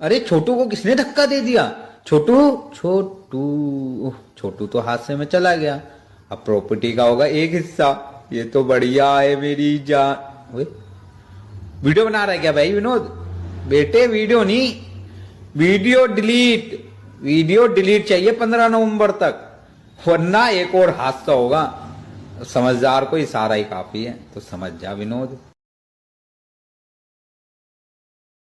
अरे छोटू को किसने धक्का दे दिया? छोटू छोटू छोटू तो हादसे में चला गया। अब प्रॉपर्टी का होगा एक हिस्सा। ये तो बढ़िया है मेरी जान। ओए, वीडियो बना रहा है क्या भाई विनोद? बेटे वीडियो नहीं, वीडियो डिलीट। वीडियो डिलीट चाहिए 15 नवंबर तक, वरना एक और हादसा होगा। समझदार को इशारा ही काफी है, तो समझ जा विनोद।